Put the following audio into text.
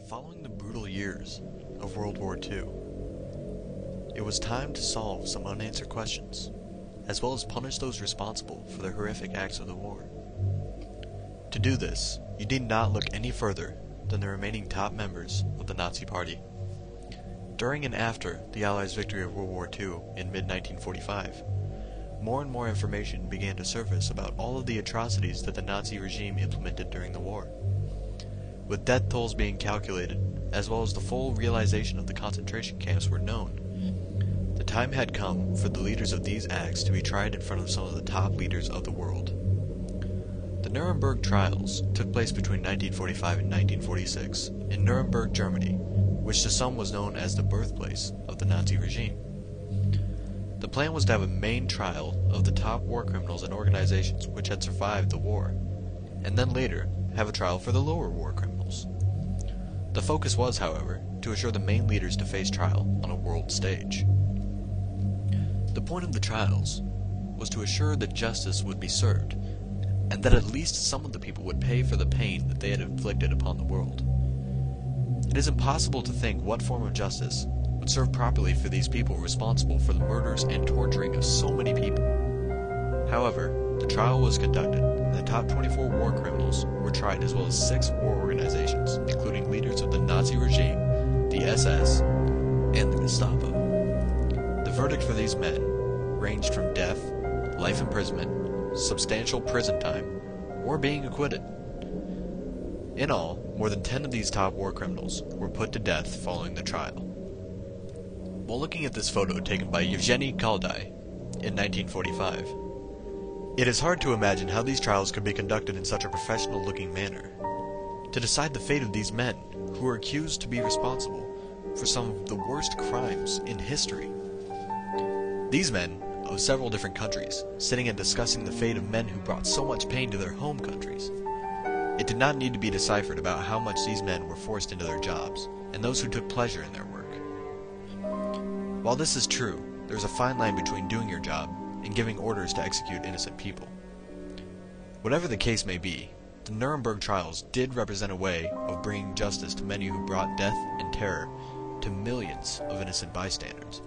Following the brutal years of World War II, it was time to solve some unanswered questions, as well as punish those responsible for the horrific acts of the war. To do this, you need not look any further than the remaining top members of the Nazi Party. During and after the Allies' victory of World War II in mid-1945, more and more information began to surface about all of the atrocities that the Nazi regime implemented during the war. With death tolls being calculated, as well as the full realization of the concentration camps were known, the time had come for the leaders of these acts to be tried in front of some of the top leaders of the world. The Nuremberg Trials took place between 1945 and 1946 in Nuremberg, Germany, which to some was known as the birthplace of the Nazi regime. The plan was to have a main trial of the top war criminals and organizations which had survived the war, and then later have a trial for the lower war criminals. The focus was, however, to assure the main leaders to face trial on a world stage. The point of the trials was to assure that justice would be served, and that at least some of the people would pay for the pain that they had inflicted upon the world. It is impossible to think what form of justice would serve properly for these people responsible for the murders and torturing of so many people. However, the trial was conducted, and the top 24 war criminals were tried, as well as 6 war organizations, including leaders of the Nazi regime, the SS, and the Gestapo. The verdict for these men ranged from death, life imprisonment, substantial prison time, or being acquitted. In all, more than 10 of these top war criminals were put to death following the trial. While looking at this photo taken by Yevgeny Kaldai in 1945, it is hard to imagine how these trials could be conducted in such a professional-looking manner. To decide the fate of these men, who are accused to be responsible for some of the worst crimes in history. These men, of several different countries, sitting and discussing the fate of men who brought so much pain to their home countries. It did not need to be deciphered about how much these men were forced into their jobs, and those who took pleasure in their work. While this is true, there is a fine line between doing your job and giving orders to execute innocent people. Whatever the case may be, the Nuremberg trials did represent a way of bringing justice to many who brought death and terror to millions of innocent bystanders.